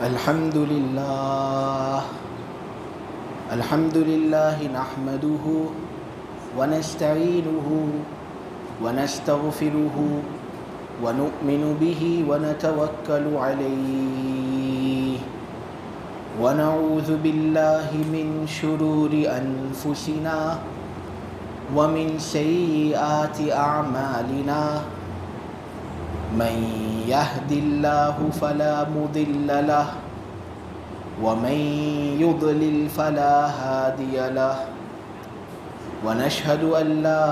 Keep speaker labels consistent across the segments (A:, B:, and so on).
A: الحمد لله نحمده ونستعينه ونستغفره ونؤمن به ونتوكل عليه ونعوذ بالله من شرور أنفسنا ومن سيئات أعمالنا من يهد الله فلا مضل له ومن يضلل فلا هادي له ونشهد أن لا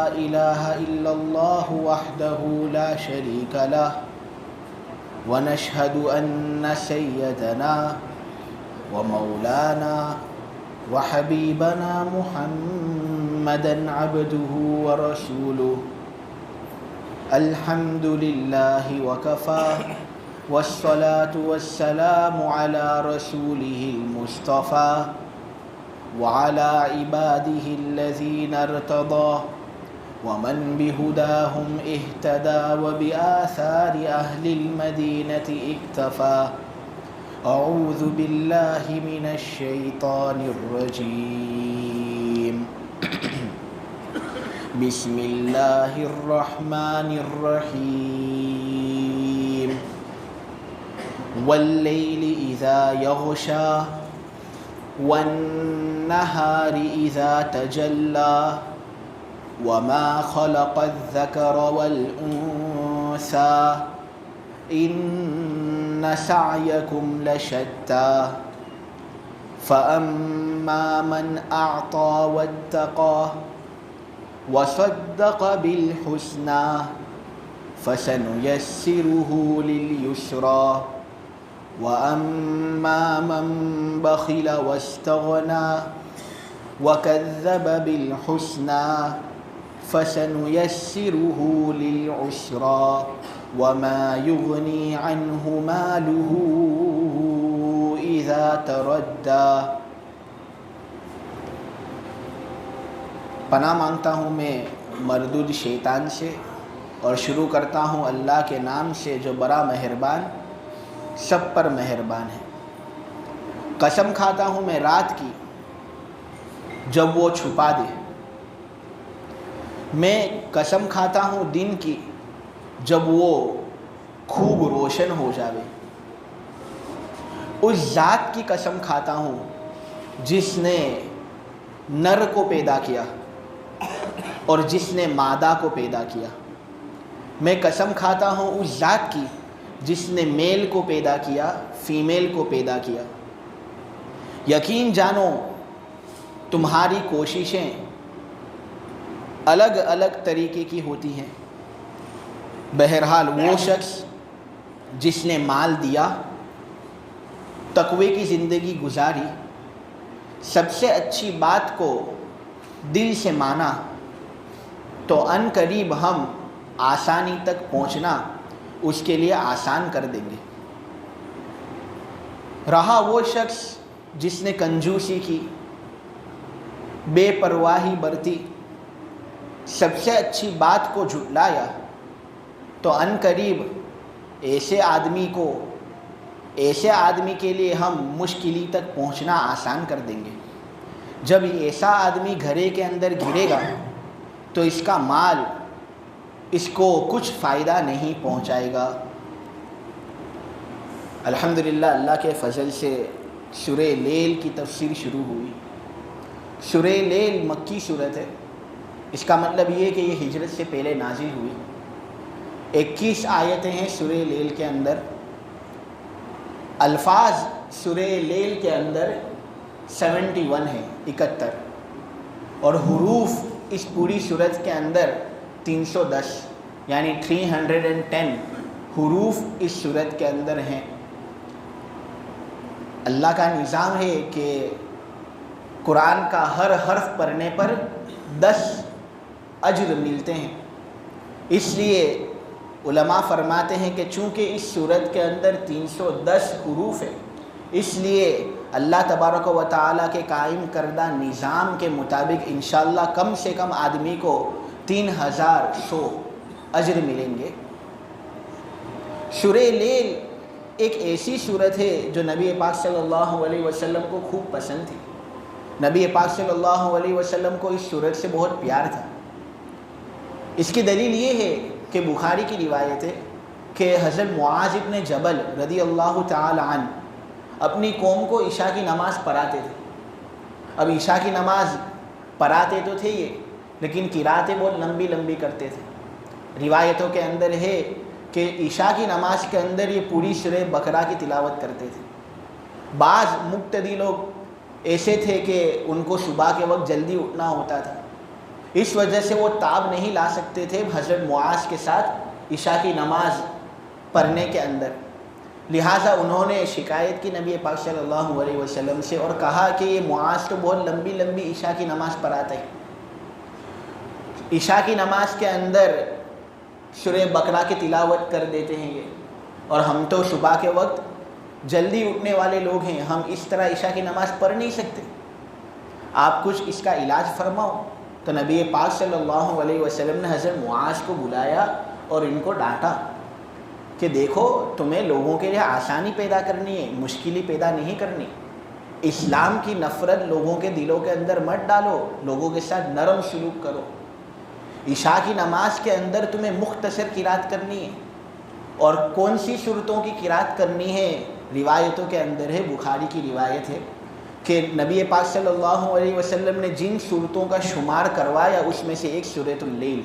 A: إله إلا الله وحده لا شريك له ونشهد أن سيدنا ومولانا وحبيبنا محمدا عبده ورسوله الحمد لله وكفى والصلاة والسلام على رسوله المصطفى وعلى عباده الذين ارتضى ومن بهداهم اهتدى وبآثار أهل المدينة اكتفى أعوذ بالله من الشيطان الرجيم بسم الله الرحمن الرحيم والليل إذا يغشى والنهار إذا تجلى وما خلق الذكر والأنثى إن سعيكم لشتى فأما من أعطى واتقى وصدق بالحسنى فسنيسره لليسرى وأما من بخل واستغنى وكذب بالحسنى فسنيسره للعسرى وما يغني عنه ماله إذا تردى. پناہ مانگتا ہوں میں مردود شیطان سے اور شروع کرتا ہوں اللہ کے نام سے جو بڑا مہربان سب پر مہربان ہے. قسم کھاتا ہوں میں رات کی جب وہ چھپا دے، میں قسم کھاتا ہوں دن کی جب وہ خوب روشن ہو جاوے. اس ذات کی قسم کھاتا ہوں جس نے نر کو پیدا کیا اور جس نے مادہ کو پیدا کیا. میں قسم کھاتا ہوں اس ذات کی جس نے میل کو پیدا کیا، فیمیل کو پیدا کیا. یقین جانو تمہاری کوششیں الگ الگ طریقے کی ہوتی ہیں. بہرحال وہ شخص جس نے مال دیا، تقوی کی زندگی گزاری، سب سے اچھی بات کو دل سے مانا، تو ان قریب ہم آسانی تک پہنچنا اس کے لیے آسان کر دیں گے. رہا وہ شخص جس نے کنجوسی کی، بے پرواہی برتی، سب سے اچھی بات کو جھٹلایا، تو ان قریب ایسے آدمی کے لیے ہم مشکلی تک پہنچنا آسان کر دیں گے. جب ایسا آدمی گھرے کے اندر گرے گا تو اس کا مال اس کو کچھ فائدہ نہیں پہنچائے گا. الحمدللہ اللہ کے فضل سے سورہ لیل کی تفسیر شروع ہوئی. سورہ لیل مکی سورت ہے. اس کا مطلب یہ کہ یہ ہجرت سے پہلے نازل ہوئی. 21 آیتیں ہیں سورہ لیل کے اندر. الفاظ سورہ لیل کے اندر 71 ہیں، 71، اور حروف اس پوری سورت کے اندر 310 یعنی 310 حروف اس سورت کے اندر ہیں. اللہ کا نظام ہے کہ قرآن کا ہر حرف پڑھنے پر 10 اجر ملتے ہیں. اس لیے علماء فرماتے ہیں کہ چونکہ اس سورت کے اندر 310 حروف ہے، اس لیے اللہ تبارک و تعالیٰ کے قائم کردہ نظام کے مطابق انشاءاللہ کم سے کم آدمی کو 3100 اجر ملیں گے۔ سورہ لیل ایک ایسی صورت ہے جو نبی پاک صلی اللہ علیہ وسلم کو خوب پسند تھی۔ نبی پاک صلی اللہ علیہ وسلم کو اس صورت سے بہت پیار تھا۔ اس کی دلیل یہ ہے کہ بخاری کی روایت ہے کہ حضرت معاذ بن جبل رضی اللہ تعالی عنہ اپنی قوم کو عشاء کی نماز پڑھاتے تھے۔ اب عشاء کی نماز پڑھاتے تو تھے یہ، لیکن قراتیں بہت لمبی لمبی کرتے تھے۔ روایتوں کے اندر ہے کہ عشاء کی نماز کے اندر یہ پوری سورہ بقرہ کی تلاوت کرتے تھے۔ بعض مقتدی لوگ ایسے تھے کہ ان کو صبح کے وقت جلدی اٹھنا ہوتا تھا، اس وجہ سے وہ تاب نہیں لا سکتے تھے حضرت معاذ کے ساتھ عشاء کی نماز پڑھنے کے اندر، لہٰذا انہوں نے شکایت کی نبی پاک صلی اللہ علیہ وسلم سے اور کہا کہ یہ معاذ تو بہت لمبی لمبی عشاء کی نماز پڑھاتا ہے۔ عشاء کی نماز کے اندر سورہ بقرہ کی تلاوت کر دیتے ہیں یہ، اور ہم تو صبح کے وقت جلدی اٹھنے والے لوگ ہیں، ہم اس طرح عشاء کی نماز پڑھ نہیں سکتے، آپ کچھ اس کا علاج فرماؤ۔ تو نبی پاک صلی اللہ علیہ وسلم نے حضرت معاذ کو بلایا اور ان کو ڈانٹا کہ دیکھو تمہیں لوگوں کے لیے آسانی پیدا کرنی ہے، مشکلی پیدا نہیں کرنی۔ اسلام کی نفرت لوگوں کے دلوں کے اندر مت ڈالو، لوگوں کے ساتھ نرم سلوک کرو۔ عشاء کی نماز کے اندر تمہیں مختصر قرات کرنی ہے، اور کون سی صورتوں کی قرات کرنی ہے روایتوں کے اندر ہے، بخاری کی روایت ہے کہ نبی پاک صلی اللہ علیہ وسلم نے جن صورتوں کا شمار کروایا اس میں سے ایک سورۃ اللیل،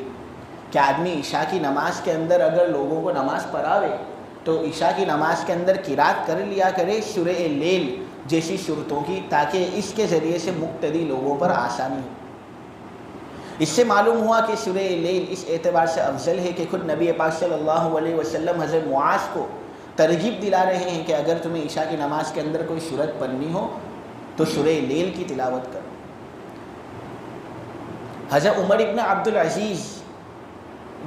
A: کہ آدمی عشاء کی نماز کے اندر اگر لوگوں کو نماز پڑھاوے تو عشاء کی نماز کے اندر قرات کر لیا کرے سورہ لیل جیسی صورتوں کی، تاکہ اس کے ذریعے سے مقتدی لوگوں پر آسانی ہو۔ اس سے معلوم ہوا کہ سورہ لیل اس اعتبار سے افضل ہے کہ خود نبی پاک صلی اللہ علیہ وسلم حضرت معاذ کو ترغیب دلا رہے ہیں کہ اگر تمہیں عشاء کی نماز کے اندر کوئی صورت پڑھنی ہو تو سورہ لیل کی تلاوت کرو۔ حضرت عمر ابن عبد العزیز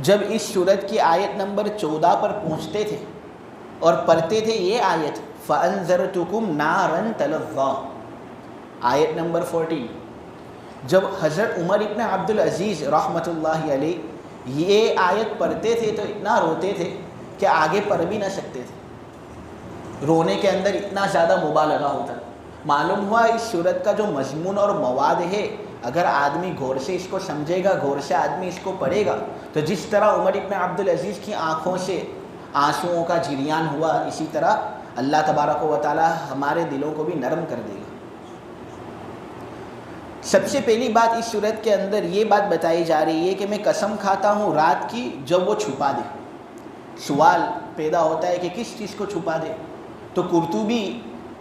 A: جب اس صورت کی آیت نمبر 14 پر پہنچتے تھے اور پڑھتے تھے یہ آیت فَأَنذَرْتُكُمْ نَارًا تَلَظَّىٰ، آیت نمبر 14، جب حضرت عمر ابن عبد العزیز رحمۃ اللہ علیہ یہ آیت پڑھتے تھے تو اتنا روتے تھے کہ آگے پڑھ بھی نہ سکتے تھے، رونے کے اندر اتنا زیادہ مبالغہ ہوتا۔ معلوم ہوا اس صورت کا جو مضمون اور مواد ہے، اگر آدمی غور سے اس کو سمجھے گا، غور سے آدمی اس کو پڑھے گا، تو جس طرح عمر ابن عبد العزیز کی آنکھوں سے آنسوؤں کا جریان ہوا، اسی طرح اللہ تبارک و تعالی ہمارے دلوں کو بھی نرم کر دے گا۔ سب سے پہلی بات اس صورت کے اندر یہ بات بتائی جا رہی ہے کہ میں قسم کھاتا ہوں رات کی جب وہ چھپا دے۔ سوال پیدا ہوتا ہے کہ کس چیز کو چھپا دے، تو قرطبی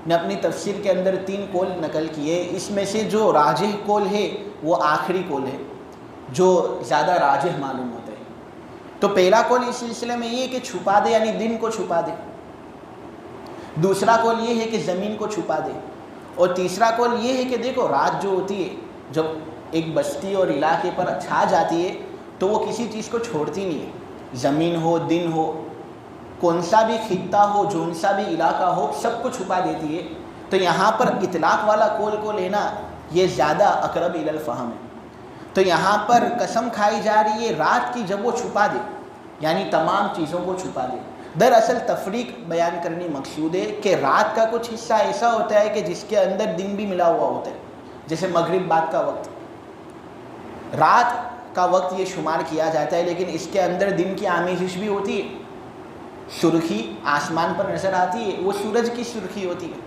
A: نے اپنی تفسیر کے اندر 3 قول نقل کیے، اس میں سے جو راجح قول ہے وہ آخری قول ہے جو زیادہ راجح معلوم ہوتا ہے۔ تو پہلا قول اس سلسلے میں یہ کہ چھپا دے یعنی دن کو چھپا دے، دوسرا قول یہ ہے کہ زمین کو چھپا دے، اور تیسرا قول یہ ہے کہ دیکھو رات جو ہوتی ہے جب ایک بستی اور علاقے پر چھا جاتی ہے تو وہ کسی چیز کو چھوڑتی نہیں ہے، زمین ہو دن ہو کون سا بھی خطہ ہو جون سا بھی علاقہ ہو سب کو چھپا دیتی ہے۔ تو یہاں پر اطلاق والا قول کو لینا یہ زیادہ اقرب الی الفہم ہے۔ تو یہاں پر قسم کھائی جا رہی ہے رات کی جب وہ چھپا دے یعنی تمام چیزوں کو چھپا دے۔ دراصل تفریق بیان کرنی مقصود ہے کہ رات کا کچھ حصہ ایسا ہوتا ہے کہ جس کے اندر دن بھی ملا ہوا ہوتا ہے، جیسے مغرب بعد کا وقت رات کا وقت یہ شمار کیا جاتا ہے، لیکن اس کے اندر دن کی آمیزش بھی ہوتی ہے، سرخی آسمان پر نظر آتی ہے، وہ سورج کی سرخی ہوتی ہے۔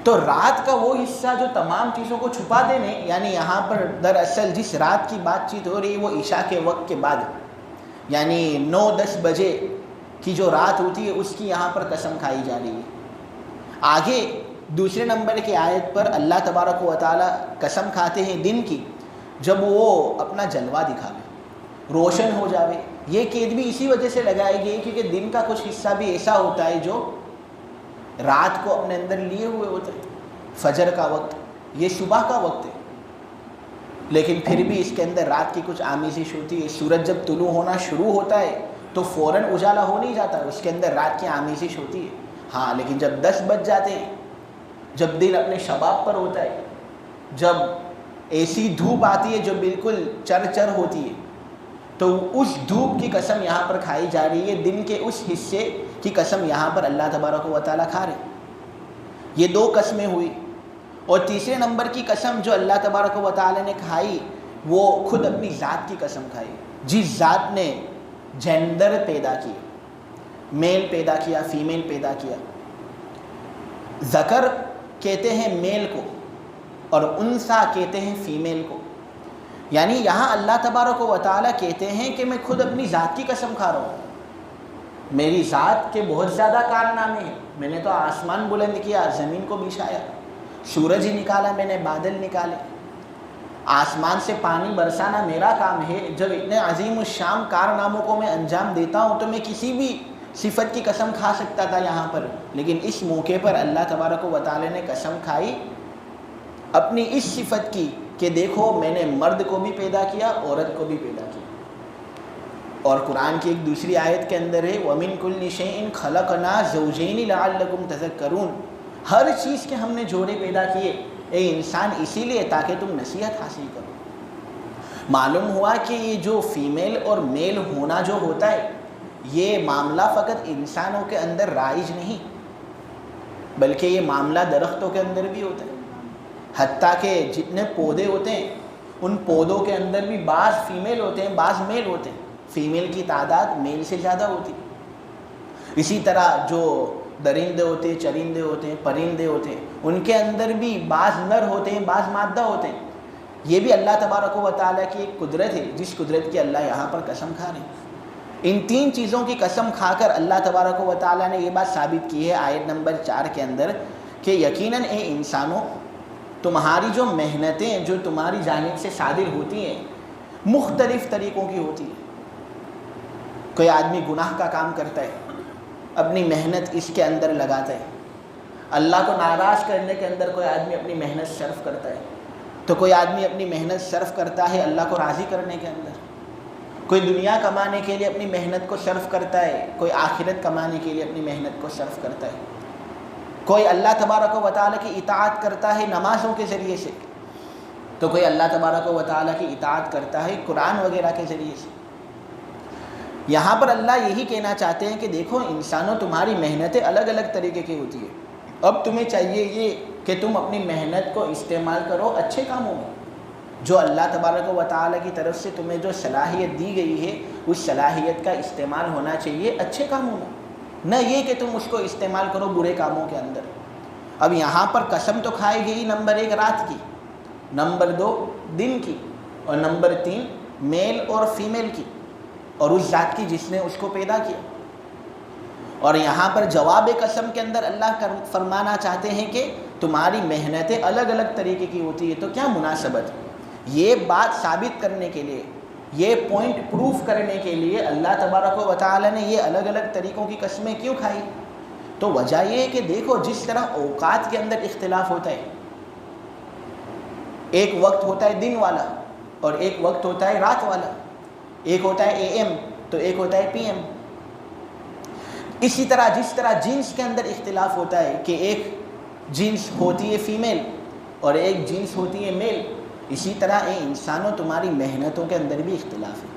A: تو رات کا وہ حصہ جو تمام چیزوں کو چھپا دینے، یعنی یہاں پر دراصل جس رات کی بات چیت ہو رہی ہے وہ عشاء کے وقت کے بعد، یعنی 9-10 بجے کی جو رات ہوتی ہے اس کی یہاں پر قسم کھائی جا رہی ہے۔ آگے دوسرے نمبر کی آیت پر اللہ تبارک و تعالی قسم کھاتے ہیں دن کی جب وہ اپنا جلوہ دکھاوے، روشن ہو جاوے۔ یہ قید بھی اسی وجہ سے لگائی گئی کیونکہ دن کا کچھ حصہ بھی ایسا ہوتا ہے جو رات کو اپنے اندر لیے ہوئے ہوتا ہے۔ فجر کا وقت یہ صبح کا وقت ہے، لیکن پھر بھی اس کے اندر رات کی کچھ آمیزش ہوتی ہے۔ سورج جب طلوع ہونا شروع ہوتا ہے تو فوراً اجالا ہو نہیں جاتا، اس کے اندر رات کی آمیزش ہوتی ہے۔ ہاں لیکن جب 10 بج جاتے ہیں، جب دن اپنے شباب پر ہوتا ہے، جب ایسی دھوپ آتی ہے جو بالکل چر چر ہوتی ہے، تو اس دھوپ کی قسم یہاں پر کھائی جا رہی ہے، دن کے اس حصے کی قسم یہاں پر اللہ تبارک و تعالیٰ کھا رہے. یہ دو قسمیں ہوئی. اور تیسرے نمبر کی قسم جو اللہ تبارک و تعالیٰ نے کھائی وہ خود اپنی ذات کی قسم کھائی، جس ذات نے جینڈر پیدا کیا، میل پیدا کیا، فیمیل پیدا کیا. ذکر کہتے ہیں میل کو اور انثیٰ کہتے ہیں فیمیل کو. یعنی یہاں اللہ تبارک و تعالیٰ کہتے ہیں کہ میں خود اپنی ذات کی قسم کھا رہا ہوں، میری ذات کے بہت زیادہ کارنامے ہیں. میں نے تو آسمان بلند کیا، زمین کو بچھایا، سورج ہی نکالا میں نے، بادل نکالے، آسمان سے پانی برسانا میرا کام ہے. جب اتنے عظیم الشان کارناموں کو میں انجام دیتا ہوں تو میں کسی بھی صفت کی قسم کھا سکتا تھا یہاں پر، لیکن اس موقع پر اللہ تبارک و تعالی نے قسم کھائی اپنی اس صفت کی کہ دیکھو میں نے مرد کو بھی پیدا کیا، عورت کو بھی پیدا کیا. اور قرآن کی ایک دوسری آیت کے اندر ہے وَمِن كُلِّ شَيْءٍ خَلَقْنَا زَوْجَيْنِ لَعَلَّكُمْ تَذَكَّرُونَ. ہر چیز کے ہم نے جوڑے پیدا کیے اے انسان اسی لیے تاکہ تم نصیحت حاصل کرو. معلوم ہوا کہ یہ جو فیمیل اور میل ہونا جو ہوتا ہے یہ معاملہ فقط انسانوں کے اندر رائج نہیں، بلکہ یہ معاملہ درختوں کے اندر بھی ہوتا ہے. حتیٰ کہ جتنے پودے ہوتے ہیں ان پودوں کے اندر بھی بعض فیمیل ہوتے ہیں، بعض میل ہوتے ہیں. فیمیل کی تعداد میل سے زیادہ ہوتی. اسی طرح جو درندے ہوتے ہیں، چرندے ہوتے ہیں، پرندے ہوتے ہیں، ان کے اندر بھی بعض نر ہوتے ہیں، بعض مادہ ہوتے ہیں. یہ بھی اللہ تبارک و تعالیٰ کی ایک قدرت ہے جس قدرت کی اللہ یہاں پر قسم کھا رہے ہیں. ان تین چیزوں کی قسم کھا کر اللہ تبارک و تعالیٰ نے یہ بات ثابت کی ہے آیت نمبر 4 کے اندر کہ یقیناً اے انسانوں تمہاری جو محنتیں جو تمہاری جانب سے صادر ہوتی ہیں مختلف طریقوں کی ہوتی ہیں. کوئی آدمی گناہ کا کام کرتا ہے، اپنی محنت اس کے اندر لگاتا ہے. اللہ کو ناراض کرنے کے اندر کوئی آدمی اپنی محنت صرف کرتا ہے. تو کوئی آدمی اپنی محنت صرف کرتا ہے اللہ کو راضی کرنے کے اندر. کوئی دنیا کمانے کے لیے اپنی محنت کو صرف کرتا ہے، کوئی آخرت کمانے کے لیے اپنی محنت کو صرف کرتا ہے. کوئی اللہ تبارک و تعالیٰ کی اطاعت کرتا ہے نمازوں کے ذریعے سے، تو کوئی اللہ تبارک و تعالیٰ کی اطاعت کرتا ہے قرآن وغیرہ کے ذریعے سے. یہاں پر اللہ یہی کہنا چاہتے ہیں کہ دیکھو انسانوں تمہاری محنتیں الگ الگ طریقے کی ہوتی ہیں. اب تمہیں چاہیے یہ کہ تم اپنی محنت کو استعمال کرو اچھے کاموں میں. جو اللہ تبارک و تعالیٰ کی طرف سے تمہیں جو صلاحیت دی گئی ہے اس صلاحیت کا استعمال ہونا چاہیے اچھے کاموں میں، نہ یہ کہ تم اس کو استعمال کرو برے کاموں کے اندر. اب یہاں پر قسم تو کھائی گئی نمبر 1 رات کی، نمبر 2 دن کی، اور نمبر 3 میل اور فیمیل کی، اور اس ذات کی جس نے اس کو پیدا کیا. اور یہاں پر جواب قسم کے اندر اللہ فرمانا چاہتے ہیں کہ تمہاری محنتیں الگ الگ طریقے کی ہوتی ہے. تو کیا مناسبت؟ یہ بات ثابت کرنے کے لیے، یہ پوائنٹ پروف کرنے کے لیے اللہ تبارک و تعالی نے یہ الگ الگ طریقوں کی قسمیں کیوں کھائی؟ تو وجہ یہ ہے کہ دیکھو جس طرح اوقات کے اندر اختلاف ہوتا ہے، ایک وقت ہوتا ہے دن والا اور ایک وقت ہوتا ہے رات والا، ایک ہوتا ہے اے ایم تو ایک ہوتا ہے پی ایم. اسی طرح جس طرح جنس کے اندر اختلاف ہوتا ہے کہ ایک جنس ہوتی ہے فیمیل اور ایک جنس ہوتی ہے میل، اسی طرح اے انسانوں تمہاری محنتوں کے اندر بھی اختلاف ہے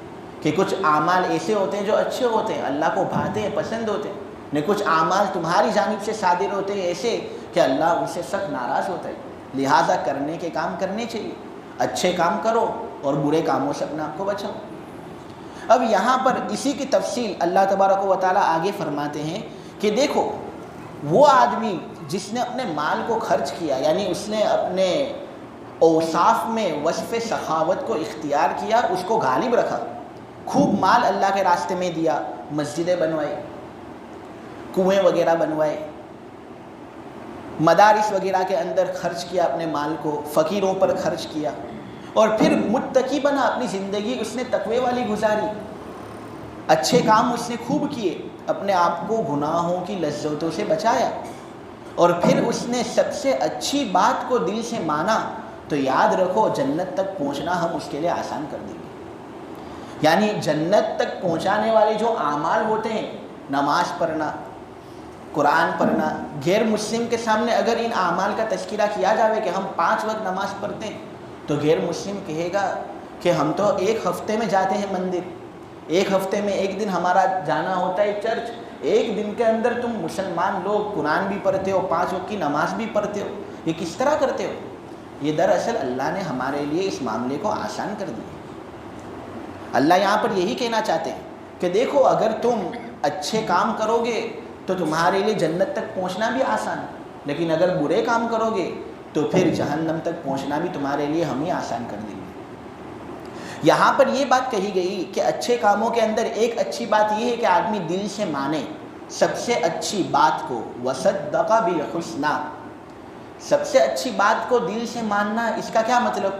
A: کہ کچھ اعمال ایسے ہوتے ہیں جو اچھے ہوتے ہیں، اللہ کو بھاتے ہیں، پسند ہوتے ہیں، نہ کچھ اعمال تمہاری جانب سے صادر ہوتے ہیں ایسے کہ اللہ ان سے سخت ناراض ہوتا ہے. لہٰذا کرنے کے کام کرنے چاہیے، اچھے کام کرو اور برے کاموں سے اپنے آپ کو بچاؤ. اب یہاں پر اسی کی تفصیل اللہ تبارک و تعالیٰ آگے فرماتے ہیں کہ دیکھو وہ آدمی جس نے اپنے مال کو خرچ کیا، یعنی اس نے اپنے اوصاف میں وصف سخاوت کو اختیار کیا، اس کو غالب رکھا، خوب مال اللہ کے راستے میں دیا، مسجدیں بنوائے، کنویں وغیرہ بنوائے، مدارس وغیرہ کے اندر خرچ کیا اپنے مال کو، فقیروں پر خرچ کیا، اور پھر متقی بنا، اپنی زندگی اس نے تقوی والی گزاری، اچھے کام اس نے خوب کیے، اپنے آپ کو گناہوں کی لذتوں سے بچایا، اور پھر اس نے سب سے اچھی بات کو دل سے مانا، تو یاد رکھو جنت تک پہنچنا ہم اس کے لیے آسان کر دیں گے. یعنی جنت تک پہنچانے والے جو اعمال ہوتے ہیں، نماز پڑھنا، قرآن پڑھنا، غیر مسلم کے سامنے اگر ان اعمال کا تذکرہ کیا جاوے کہ ہم 5 وقت نماز پڑھتے ہیں تو غیر مسلم کہے گا کہ ہم تو 1 ہفتے میں جاتے ہیں مندر، ایک ہفتے میں ایک دن ہمارا جانا ہوتا ہے چرچ، ایک دن کے اندر تم مسلمان لوگ قرآن بھی پڑھتے ہو، 5 وقت کی نماز بھی پڑھتے ہو، یہ کس طرح کرتے ہو؟ یہ دراصل اللہ نے ہمارے لیے اس معاملے کو آسان کر دیا۔ اللہ یہاں پر یہی کہنا چاہتے ہیں کہ دیکھو اگر تم اچھے کام کرو گے تو تمہارے لیے جنت تک پہنچنا بھی آسان ہے، لیکن اگر برے کام کرو گے تو پھر جہنم تک پہنچنا بھی تمہارے لیے ہم ہی آسان کر دیں گے۔ یہاں پر یہ بات کہی گئی کہ اچھے کاموں کے اندر ایک اچھی بات یہ ہے کہ آدمی دل سے مانے سب سے اچھی بات کو، وصدق بالحسنی، سب سے اچھی بات کو دل سے ماننا، اس کا کیا مطلب؟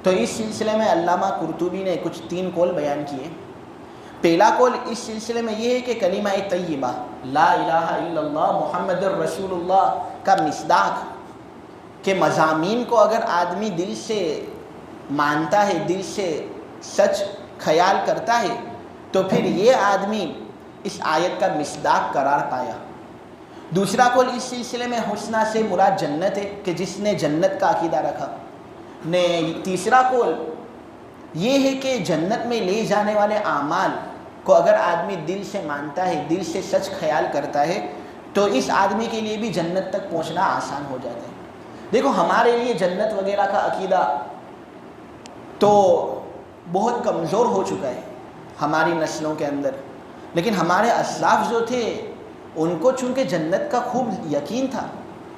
A: تو اس سلسلے میں علامہ قرطبی نے کچھ 3 قول بیان کیے۔ پہلا قول اس سلسلے میں یہ ہے کہ کلمہ طیبہ لا الہ الا اللہ محمد الرسول اللہ کا مصداق کے مضامین کو اگر آدمی دل سے مانتا ہے، دل سے سچ خیال کرتا ہے، تو پھر یہ آدمی اس آیت کا مصداق قرار پایا۔ دوسرا قول اس سلسلے میں حسنہ سے مراد جنت ہے کہ جس نے جنت کا عقیدہ رکھا۔ تیسرا قول یہ ہے کہ جنت میں لے جانے والے اعمال کو اگر آدمی دل سے مانتا ہے، دل سے سچ خیال کرتا ہے، تو اس آدمی کے لیے بھی جنت تک پہنچنا آسان ہو جاتا ہے۔ دیکھو ہمارے لیے جنت وغیرہ کا عقیدہ تو بہت کمزور ہو چکا ہے ہماری نسلوں کے اندر، لیکن ہمارے اسلاف جو تھے ان کو چونکہ جنت کا خوب یقین تھا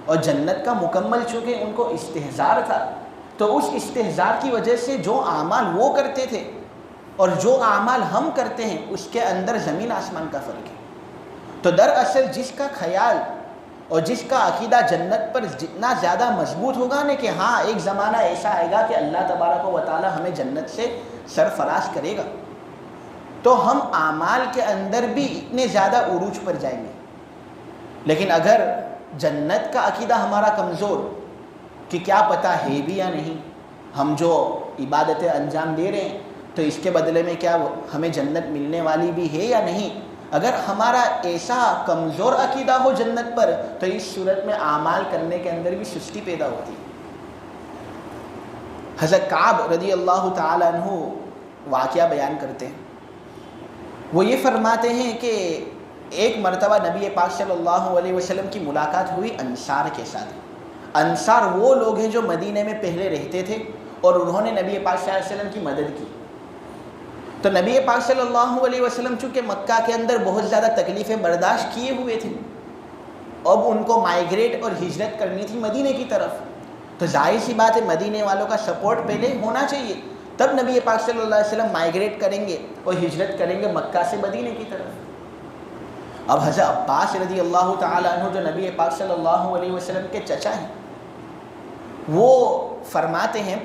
A: اور جنت کا مکمل چونکہ ان کو استحضار تھا، تو اس استحضار کی وجہ سے جو اعمال وہ کرتے تھے اور جو اعمال ہم کرتے ہیں اس کے اندر زمین آسمان کا فرق ہے۔ تو دراصل جس کا خیال اور جس کا عقیدہ جنت پر جتنا زیادہ مضبوط ہوگا نا کہ ہاں ایک زمانہ ایسا آئے گا کہ اللہ تبارک و تعالی ہمیں جنت سے سرفراز کرے گا، تو ہم اعمال کے اندر بھی اتنے زیادہ عروج پر جائیں گے۔ لیکن اگر جنت کا عقیدہ ہمارا کمزور کہ کیا پتہ ہے بھی یا نہیں، ہم جو عبادتیں انجام دے رہے ہیں تو اس کے بدلے میں کیا ہمیں جنت ملنے والی بھی ہے یا نہیں، اگر ہمارا ایسا کمزور عقیدہ ہو جنت پر تو اس صورت میں اعمال کرنے کے اندر بھی سستی پیدا ہوتی ہے۔ حضرت کعب رضی اللہ تعالی عنہ واقعہ بیان کرتے ہیں، وہ یہ فرماتے ہیں کہ ایک مرتبہ نبی پاک صلی اللہ علیہ وسلم کی ملاقات ہوئی انصار کے ساتھ۔ انصار وہ لوگ ہیں جو مدینے میں پہلے رہتے تھے اور انہوں نے نبی پاک صلی اللہ علیہ وسلم کی مدد کی۔ تو نبی پاک صلی اللہ علیہ وسلم چونکہ مکہ کے اندر بہت زیادہ تکلیفیں برداشت کیے ہوئے تھے، اب ان کو مائیگریٹ اور ہجرت کرنی تھی مدینے کی طرف، تو ظاہر سی بات ہے مدینے والوں کا سپورٹ پہلے ہونا چاہیے، تب نبی پاک صلی اللہ علیہ وسلم مائیگریٹ کریں گے اور ہجرت کریں گے مکہ سے مدینے کی طرف۔ اب حضرت عباس رضی اللہ تعالی عنہ جو نبی پاک صلی اللہ علیہ وسلم کے چچا ہیں، وہ فرماتے ہیں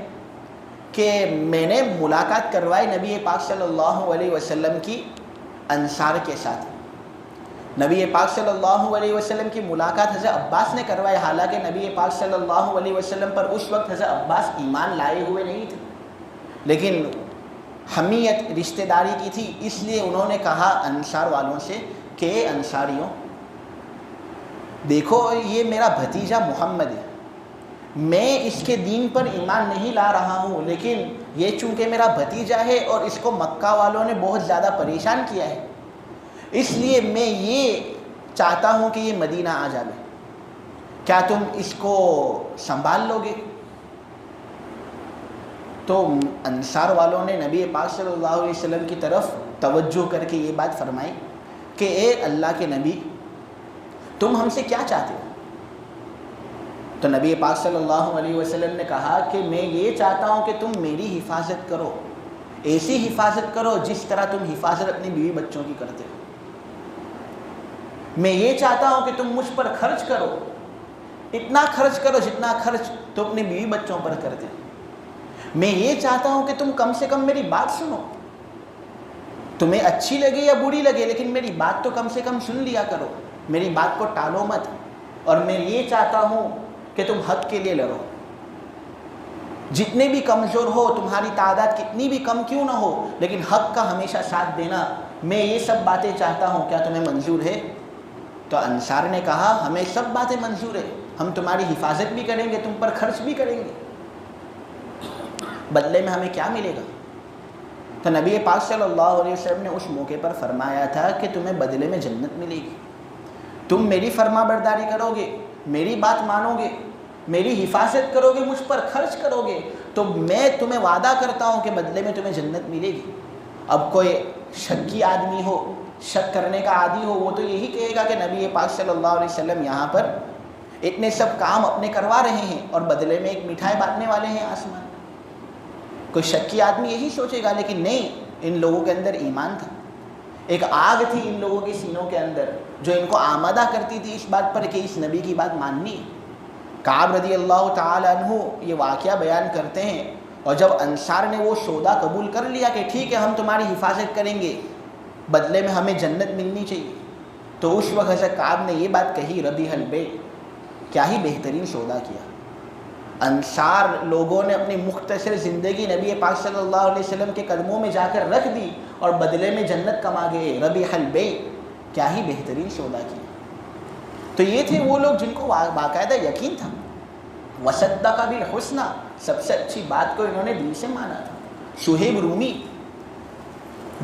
A: کہ میں نے ملاقات کروائی نبی پاک صلی اللہ علیہ وسلم کی انصار کے ساتھ۔ نبی پاک صلی اللہ علیہ وسلم کی ملاقات حضرت عباس نے کروائی، حالانکہ نبی پاک صلی اللہ علیہ وسلم پر اس وقت حضرت عباس ایمان لائے ہوئے نہیں تھے، لیکن حمیت رشتہ داری کی تھی، اس لیے انہوں نے کہا انصار والوں سے کہ انصاریوں دیکھو یہ میرا بھتیجا محمد ہے، میں اس کے دین پر ایمان نہیں لا رہا ہوں، لیکن یہ چونکہ میرا بھتیجا ہے اور اس کو مکہ والوں نے بہت زیادہ پریشان کیا ہے، اس لیے میں یہ چاہتا ہوں کہ یہ مدینہ آ جائے، کیا تم اس کو سنبھال لو گے؟ تو انصار والوں نے نبی پاک صلی اللہ علیہ وسلم کی طرف توجہ کر کے یہ بات فرمائی کہ اے اللہ کے نبی تم ہم سے کیا چاہتے ہو؟ تو نبی پاک صلی اللہ علیہ وسلم نے کہا کہ میں یہ چاہتا ہوں کہ تم میری حفاظت کرو، ایسی حفاظت کرو جس طرح تم حفاظت اپنی بیوی بچوں کی کرتے ہو۔ میں یہ چاہتا ہوں کہ تم مجھ پر خرچ کرو، اتنا خرچ کرو جتنا خرچ تم اپنی بیوی بچوں پر کرتے ہو۔ میں یہ چاہتا ہوں کہ تم کم سے کم میری بات سنو، تمہیں اچھی لگے یا بری لگے لیکن میری بات تو کم سے کم سن لیا کرو، میری بات کو ٹالو مت، اور میں یہ چاہتا ہوں کہ تم حق کے لیے لڑو، جتنے بھی کمزور ہو، تمہاری تعداد کتنی بھی کم کیوں نہ ہو، لیکن حق کا ہمیشہ ساتھ دینا، میں یہ سب باتیں چاہتا ہوں، کیا تمہیں منظور ہے؟ تو انصار نے کہا ہمیں سب باتیں منظور ہے، ہم تمہاری حفاظت بھی کریں گے، تم پر خرچ بھی کریں گے، بدلے میں ہمیں کیا ملے گا؟ تو نبی پاک صلی اللہ علیہ وسلم نے اس موقع پر فرمایا تھا کہ تمہیں بدلے میں جنت ملے گی، تم میری فرما برداری کرو گے، میری بات مانو گے، میری حفاظت کرو گے، مجھ پر خرچ کرو گے، تو میں تمہیں وعدہ کرتا ہوں کہ بدلے میں تمہیں جنت ملے گی۔ اب کوئی شکی آدمی ہو، شک کرنے کا عادی ہو، وہ تو یہی کہے گا کہ نبی پاک صلی اللہ علیہ وسلم یہاں پر اتنے سب کام اپنے کروا رہے ہیں اور بدلے میں ایک مٹھائی بانٹنے والے ہیں آسمان۔ کوئی شکی آدمی یہی سوچے گا، لیکن نہیں، ان لوگوں کے اندر ایمان تھا، ایک آگ تھی ان لوگوں کے سینوں کے اندر جو ان کو آمادہ کرتی تھی اس بات پر کہ اس نبی کی بات ماننی ہے۔ کعب رضی اللہ تعالی عنہ یہ واقعہ بیان کرتے ہیں، اور جب انصار نے وہ سودا قبول کر لیا کہ ٹھیک ہے ہم تمہاری حفاظت کریں گے، بدلے میں ہمیں جنت ملنی چاہیے، تو اس وقت حضرت کعب نے یہ بات کہی، ربیح البیع، کیا ہی بہترین سودا کیا۔ انصار لوگوں نے اپنی مختصر زندگی نبی پاک صلی اللہ علیہ وسلم کے قدموں میں جا کر رکھ دی اور بدلے میں جنت کما گئے، ربیح البیع، کیا ہی بہترین سودا کیا۔ تو یہ تھے وہ لوگ جن کو باقاعدہ یقین تھا، وصدق بالحسنی، سب سے اچھی بات کو انہوں نے دل سے مانا تھا۔ صہیب رومی،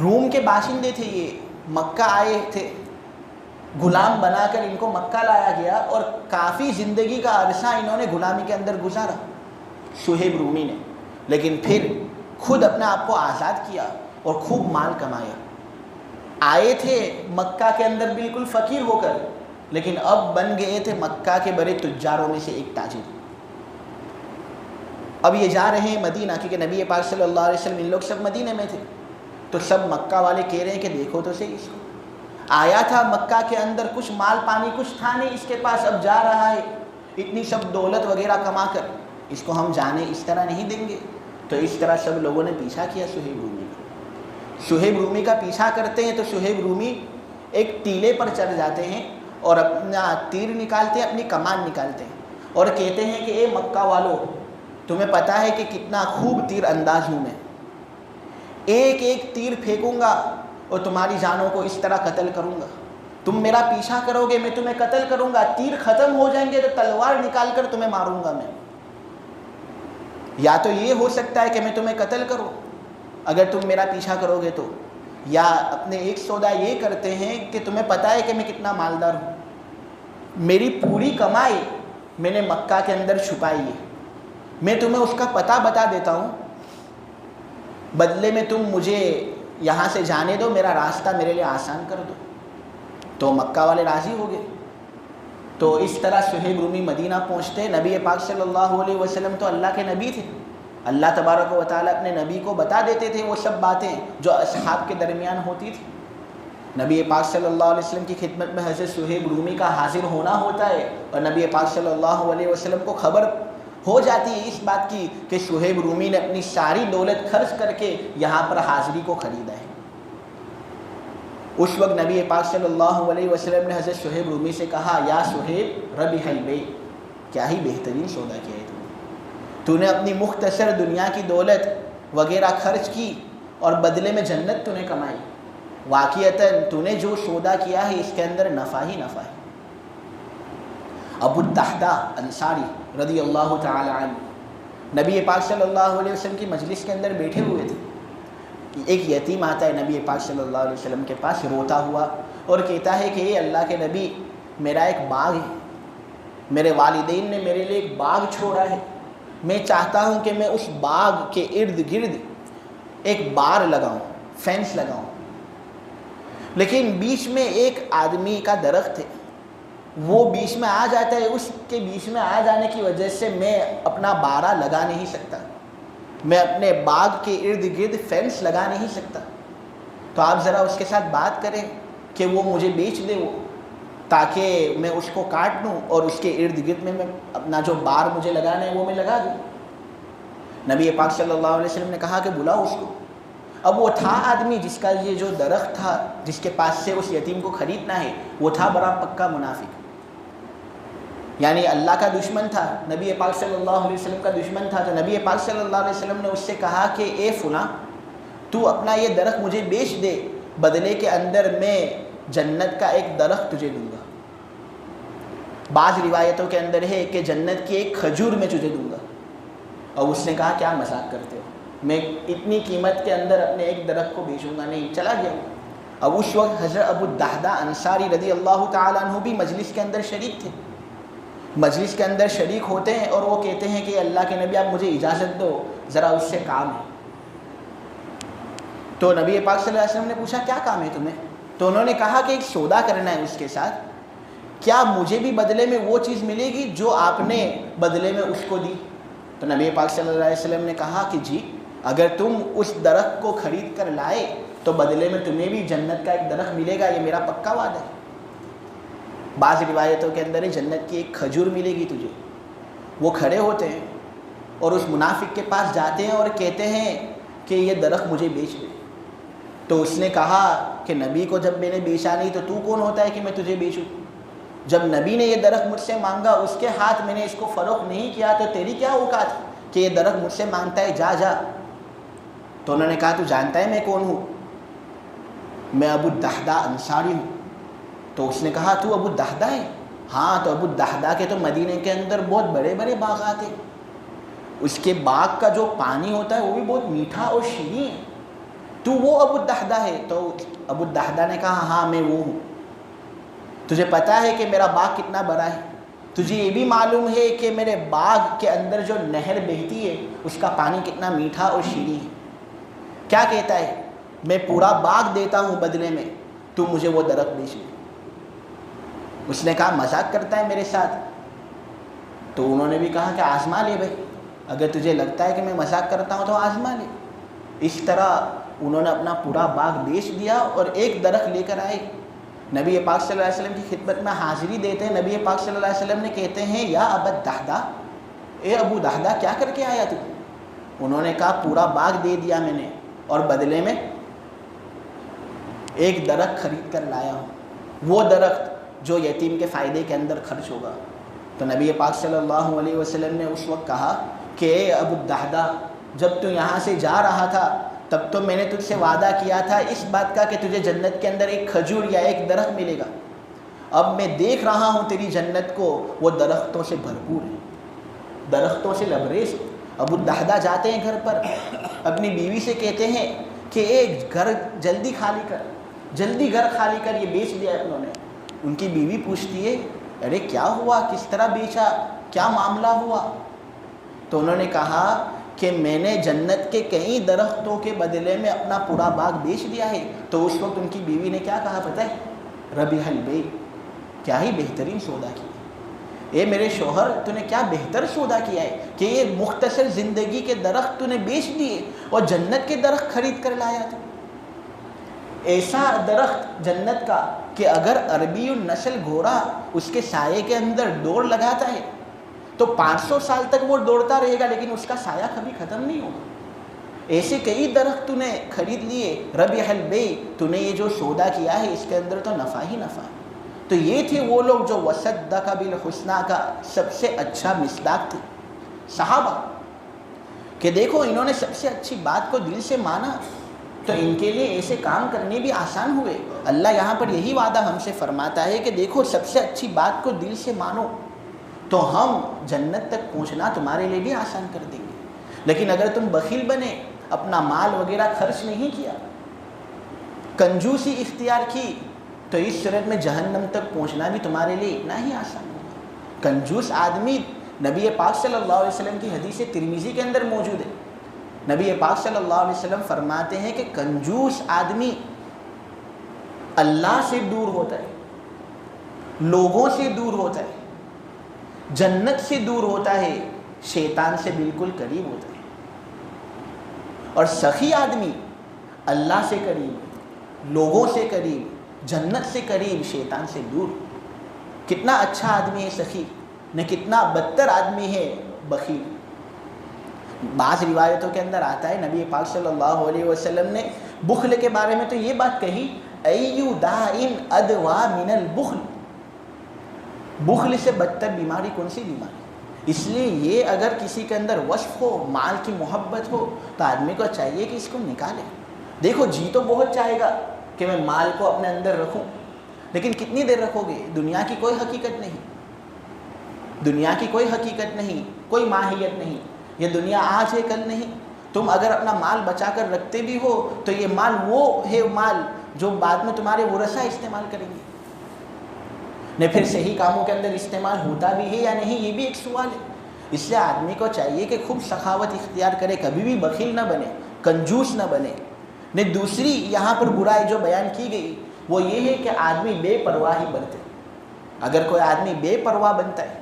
A: روم کے باشندے تھے، یہ مکہ آئے تھے، غلام بنا کر ان کو مکہ لایا گیا اور کافی زندگی کا عرصہ انہوں نے غلامی کے اندر گزارا صہیب رومی نے، لیکن پھر خود اپنے آپ کو آزاد کیا اور خوب مال کمایا۔ آئے تھے مکہ کے اندر بالکل فقیر ہو کر، لیکن اب بن گئے تھے مکہ کے بڑے تجاروں میں سے ایک تاجر۔ اب یہ جا رہے ہیں مدینہ، کیونکہ نبی پاک صلی اللہ علیہ وسلم ان لوگ سب مدینہ میں تھے، تو سب مکہ والے کہہ رہے ہیں کہ دیکھو تو صحیح، اس کو آیا تھا مکہ کے اندر، کچھ مال پانی کچھ تھا نہیں اس کے پاس، اب جا رہا ہے اتنی سب دولت وغیرہ کما کر، اس کو ہم جانے اس طرح نہیں دیں گے۔ تو اس طرح سب لوگوں نے پیچھا کیا صہیب رومی کا۔ صہیب رومی کا پیچھا کرتے ہیں تو صہیب رومی ایک ٹیلے پر چڑھ جاتے ہیں اور اپنا تیر نکالتے ہیں، اپنی کمان نکالتے ہیں اور کہتے ہیں کہ اے مکہ والو، تمہیں پتہ ہے کہ کتنا خوب تیر انداز ہوں میں، ایک ایک تیر پھینکوں گا اور تمہاری جانوں کو اس طرح قتل کروں گا، تم میرا پیچھا کرو گے میں تمہیں قتل کروں گا، تیر ختم ہو جائیں گے تو تلوار نکال کر تمہیں ماروں گا میں، یا تو یہ ہو سکتا ہے کہ میں تمہیں قتل کروں اگر تم میرا پیچھا کرو گے تو، یا اپنے ایک سودا یہ کرتے ہیں کہ تمہیں پتہ ہے کہ میں کتنا مالدار ہوں، میری پوری کمائی میں نے مکہ کے اندر چھپائی ہے، میں تمہیں اس کا پتہ بتا دیتا ہوں، بدلے میں تم مجھے یہاں سے جانے دو، میرا راستہ میرے لیے آسان کر دو۔ تو مکہ والے راضی ہو گئے۔ تو اس طرح صہیب رومی مدینہ پہنچتے، نبی پاک صلی اللہ علیہ وسلم تو اللہ کے نبی تھے، اللہ تبارک و تعالیٰ اپنے نبی کو بتا دیتے تھے وہ سب باتیں جو اصحاب کے درمیان ہوتی تھی۔ نبی پاک صلی اللہ علیہ وسلم کی خدمت میں حضرت صہیب رومی کا حاضر ہونا ہوتا ہے، اور نبی پاک صلی اللہ علیہ وسلم کو خبر ہو جاتی ہے اس بات کی کہ صہیب رومی نے اپنی ساری دولت خرچ کر کے یہاں پر حاضری کو خریدا ہے۔ اس وقت نبی پاک صلی اللہ علیہ وسلم نے حضرت صہیب رومی سے کہا، یا صہیب ربیح البیع، کیا ہی بہترین سودا کیا ہے تو نے اپنی مختصر دنیا کی دولت وغیرہ خرچ کی اور بدلے میں جنت تو نے کمائی، واقعتاً تو نے جو سودا کیا ہے اس کے اندر نفع ہی نفع ہے۔ ابو الدحداء انصاری رضی اللہ تعالی عنہ نبی پاک صلی اللہ علیہ وسلم کی مجلس کے اندر بیٹھے ہوئے تھے، ایک یتیم آتا ہے نبی پاک صلی اللہ علیہ وسلم کے پاس روتا ہوا اور کہتا ہے کہ اے اللہ کے نبی، میرا ایک باغ ہے، میرے والدین نے میرے لیے ایک باغ چھوڑا ہے، میں چاہتا ہوں کہ میں اس باغ کے ارد گرد ایک بار لگاؤں، فینس لگاؤں، لیکن بیچ میں ایک آدمی کا درخت ہے، وہ بیچ میں آ جاتا ہے، اس کے بیچ میں آ جانے کی وجہ سے میں اپنا بارہ لگا نہیں سکتا، میں اپنے باغ کے ارد گرد فینس لگا نہیں سکتا، تو آپ ذرا اس کے ساتھ بات کریں کہ وہ مجھے بیچ دے وہ، تاکہ میں اس کو کاٹ دوں اور اس کے ارد گرد میں اپنا جو بار مجھے لگانا ہے وہ میں لگا دوں۔ نبی پاک صلی اللہ علیہ وسلم نے کہا کہ بلاؤ اس کو۔ اب وہ تھا آدمی جس کا یہ جو درخت تھا جس کے پاس سے اس یتیم کو خریدنا ہے، وہ تھا بڑا پکا منافق، یعنی اللہ کا دشمن تھا، نبی پاک صلی اللہ علیہ وسلم کا دشمن تھا۔ تو نبی پاک صلی اللہ علیہ وسلم نے اس سے کہا کہ اے فلاں، تو اپنا یہ درخت مجھے بیچ دے، بدلے کے اندر میں جنت کا ایک درخت تجھے دوں گا، بعض روایتوں کے اندر ہے کہ جنت کی ایک کھجور میں تجھے دوں گا۔ اور اس نے کہا کیا مذاق کرتے ہو، میں اتنی قیمت کے اندر اپنے ایک درخت کو بیچوں گا نہیں، چلا گیا۔ اب اس وقت حضرت ابو الدحداء انصاری رضی اللہ تعالیٰ عنہ بھی مجلس کے اندر شریک تھے۔ مجلس کے اندر شریک ہوتے ہیں اور وہ کہتے ہیں کہ اللہ کے نبی آپ مجھے اجازت دو، ذرا اس سے کام ہے۔ تو نبی پاک صلی اللہ علیہ وسلم نے پوچھا کیا کام ہے تمہیں؟ تو انہوں نے کہا کہ ایک سودا کرنا ہے اس کے ساتھ، کیا مجھے بھی بدلے میں وہ چیز ملے گی جو آپ نے بدلے میں اس کو دی؟ تو نبی پاک صلی اللہ علیہ وسلم نے کہا کہ جی، اگر تم اس درخت کو خرید کر لائے تو بدلے میں تمہیں بھی جنت کا ایک درخت ملے گا، یہ میرا پکا وعدہ ہے۔ بعض روایتوں کے اندر جنت کی ایک کھجور ملے گی تجھے۔ وہ کھڑے ہوتے ہیں اور اس منافق کے پاس جاتے ہیں اور کہتے ہیں کہ یہ درخت مجھے بیچ دے۔ تو اس نے کہا کہ نبی کو جب میں نے بیچا نہیں تو کون ہوتا ہے کہ میں تجھے بیچوں؟ جب نبی نے یہ درخت مجھ سے مانگا، اس کے ہاتھ میں نے اس کو فروخت نہیں کیا، تو تیری کیا اوقات کہ یہ درخت مجھ سے مانگتا ہے؟ جا جا۔ تو انہوں نے کہا تو جانتا ہے میں کون ہوں؟ میں ابو الدحداء انصاری ہوں۔ تو اس نے کہا تو ابو الدحداء ہے؟ ہاں۔ تو ابو الدحداء کے تو مدینے کے اندر بہت بڑے بڑے باغات ہیں، اس کے باغ کا جو پانی ہوتا ہے وہ بھی بہت میٹھا اور شیریں ہے، تو وہ ابو الدحداء ہے؟ تو ابو الدحداء نے کہا ہاں میں وہ ہوں۔ تجھے پتہ ہے کہ میرا باغ کتنا بڑا ہے؟ تجھے یہ بھی معلوم ہے کہ میرے باغ کے اندر جو نہر بہتی ہے اس کا پانی کتنا میٹھا اور شیریں ہے؟ کیا کہتا ہے؟ میں پورا باغ دیتا ہوں بدلے میں، تو مجھے وہ درخت بیچ دے۔ اس نے کہا مذاق کرتا ہے میرے ساتھ؟ تو انہوں نے بھی کہا کہ آزما لے بھائی، اگر تجھے لگتا ہے کہ میں مذاق کرتا ہوں تو آزما لے۔ اس طرح انہوں نے اپنا پورا باغ بیچ دیا اور ایک درخت لے کر آئے، نبی پاک صلی اللہ علیہ وسلم کی خدمت میں حاضری دیتے ہیں۔ نبی پاک صلی اللہ علیہ وسلم نے کہتے ہیں یا ابا الدحداء، اے ابو دحداء کیا کر کے آیا تو؟ انہوں نے کہا پورا باغ دے دیا میں نے اور بدلے میں ایک درخت خرید کر لایا ہوں، وہ درخت جو یتیم کے فائدے کے اندر خرچ ہوگا۔ تو نبی پاک صلی اللہ علیہ وسلم نے اس وقت کہا کہ اے ابو الدحداء، جب تو یہاں سے جا رہا تھا تب تو میں نے تجھ سے وعدہ کیا تھا اس بات کا کہ تجھے جنت کے اندر ایک کھجور یا ایک درخت ملے گا۔ اب میں دیکھ رہا ہوں تیری جنت کو، وہ درختوں سے بھرپور ہے، درختوں سے لبریز۔ ابو الدحداء جاتے ہیں گھر پر، اپنی بیوی سے کہتے ہیں کہ ایک گھر جلدی خالی کر، جلدی گھر خالی کر، یہ بیچ دیا انہوں نے۔ ان کی بیوی پوچھتی ہے ارے کیا ہوا، کس طرح بیچا، کیا معاملہ ہوا؟ تو انہوں نے کہا کہ میں نے جنت کے کئی درختوں کے بدلے میں اپنا پورا باغ بیچ دیا ہے۔ تو اس وقت ان کی بیوی نے کیا کہا پتہ ہے؟ ربیح البیع، کیا ہی بہترین سودا کیا، اے میرے شوہر تو نے کیا بہتر سودا کیا ہے کہ یہ مختصر زندگی کے درخت تو نے بیچ دیے اور جنت کے درخت خرید کر لایا تھا۔ ایسا درخت جنت کا کہ اگر عربی النسل گھوڑا اس کے سائے کے اندر دوڑ لگاتا ہے تو 500 سال تک وہ دوڑتا رہے گا لیکن اس کا سایہ کبھی ختم نہیں ہوگا۔ ایسے کئی درخت تو نے خرید لیے، ربیح البیع، تو نے یہ جو سودا کیا ہے اس کے اندر تو نفع ہی نفع ہے۔ تو یہ تھے وہ لوگ جو وصدق بالحسنی کا سب سے اچھا مصداق تھے، صحابہ، کہ دیکھو انہوں نے سب سے اچھی بات کو دل سے مانا تو ان کے لیے ایسے کام کرنے بھی آسان ہوئے۔ اللہ یہاں پر یہی وعدہ ہم سے فرماتا ہے کہ دیکھو سب سے اچھی بات کو دل سے مانو تو ہم جنت تک پہنچنا تمہارے لیے بھی آسان کر دیں گے۔ لیکن اگر تم بخیل بنے، اپنا مال وغیرہ خرچ نہیں کیا، کنجوسی اختیار کی، تو اس صورت میں جہنم تک پہنچنا بھی تمہارے لیے اتنا ہی آسان ہوگا۔ کنجوس آدمی، نبی پاک صلی اللہ علیہ وسلم کی حدیث ترمذی کے اندر موجود ہے، نبی پاک صلی اللہ علیہ وسلم فرماتے ہیں کہ کنجوس آدمی اللہ سے دور ہوتا ہے، لوگوں سے دور ہوتا ہے، جنت سے دور ہوتا ہے، شیطان سے بالکل قریب ہوتا ہے۔ اور سخی آدمی اللہ سے قریب، لوگوں سے قریب، جنت سے قریب، شیطان سے دور۔ کتنا اچھا آدمی ہے سخی، نہ کتنا بدتر آدمی ہے بخیل۔ بعض روایتوں کے اندر آتا ہے نبی پاک صلی اللہ علیہ وسلم نے بخل کے بارے میں تو یہ بات کہی، ایو داء ادوا من البخل، بخل سے بدتر بیماری کون سی بیماری؟ اس لیے یہ اگر کسی کے اندر وصف ہو، مال کی محبت ہو، تو آدمی کو چاہیے کہ اس کو نکالے۔ دیکھو جی تو بہت چاہے گا کہ میں مال کو اپنے اندر رکھوں، لیکن کتنی دیر رکھو گے؟ دنیا کی کوئی حقیقت نہیں، دنیا کی کوئی حقیقت نہیں، کوئی ماہیت نہیں، یہ دنیا آج ہے کل نہیں۔ تم اگر اپنا مال بچا کر رکھتے بھی ہو تو یہ مال وہ ہے مال جو بعد میں تمہارے ورثہ استعمال کریں گے. نہیں پھر صحیح کاموں کے اندر استعمال ہوتا بھی ہے یا نہیں، یہ بھی ایک سوال ہے. اس لیے آدمی کو چاہیے کہ خوب سخاوت اختیار کرے، کبھی بھی بخیل نہ بنے، کنجوس نہ بنے. نہیں دوسری یہاں پر برائی جو بیان کی گئی وہ یہ ہے کہ آدمی بے پرواہی برتے. اگر کوئی آدمی بے پرواہ بنتا ہے،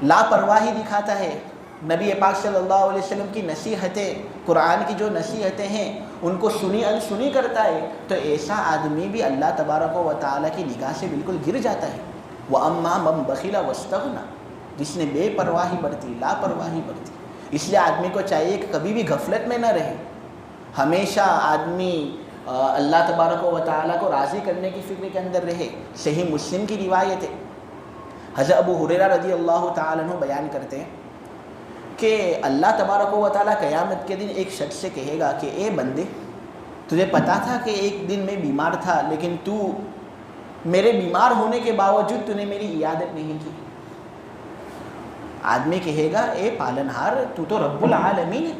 A: لاپرواہی دکھاتا ہے، نبی پاک صلی اللہ علیہ وسلم کی نصیحتیں، قرآن کی جو نصیحتیں ہیں ان کو سنی انسنی کرتا ہے، تو ایسا آدمی بھی اللہ تبارک و تعالیٰ کی نگاہ سے بالکل گر جاتا ہے. وَأَمَّا مَن بَخِلَ وَاسْتَغْنَىٰ، جس نے بے پرواہی برتی، لاپرواہی برتی. اس لیے آدمی کو چاہیے کہ کبھی بھی غفلت میں نہ رہے، ہمیشہ آدمی اللہ تبارک و تعالیٰ کو راضی کرنے کی فکر کے اندر رہے. صحیح مسلم کی روایت ہے، حضرت ابو ہریرہ رضی اللہ تعالیٰ عنہ بیان کرتے ہیں کہ اللہ تبارک و تعالیٰ قیامت کے دن ایک شخص سے کہے گا کہ اے بندے، تجھے پتا تھا کہ ایک دن میں بیمار تھا لیکن تو میرے بیمار ہونے کے باوجود تو نے میری عیادت نہیں کی. آدمی کہے گا اے پالنہار، تو تو رب العالمین ہے،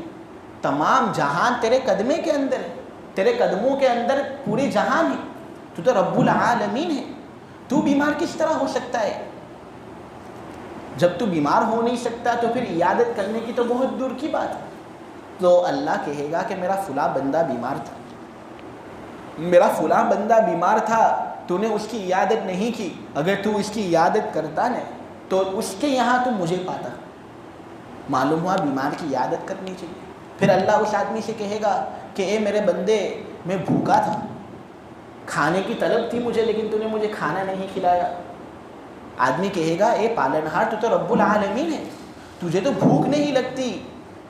A: تمام جہان تیرے قدمے کے اندر ہے، تیرے قدموں کے اندر پورے جہان ہے، تو تو رب العالمین ہے، تو بیمار کس طرح ہو سکتا ہے؟ جب تو بیمار ہو نہیں سکتا تو پھر عیادت کرنے کی تو بہت دور کی بات ہے. تو اللہ کہے گا کہ میرا فلاں بندہ بیمار تھا، میرا فلاں بندہ بیمار تھا، تو نے اس کی عیادت نہیں کی. اگر تو اس کی عیادت کرتا نا تو اس کے یہاں تو مجھے پاتا. معلوم ہوا بیمار کی عیادت کرنی چاہیے. پھر اللہ اس آدمی سے کہے گا کہ اے میرے بندے، میں بھوکا تھا، کھانے کی طلب تھی مجھے لیکن تو نے مجھے کھانا نہیں کھلایا. آدمی کہے گا اے پالنہار، تو تو رب العالمین ہے، تجھے تو بھوک نہیں لگتی،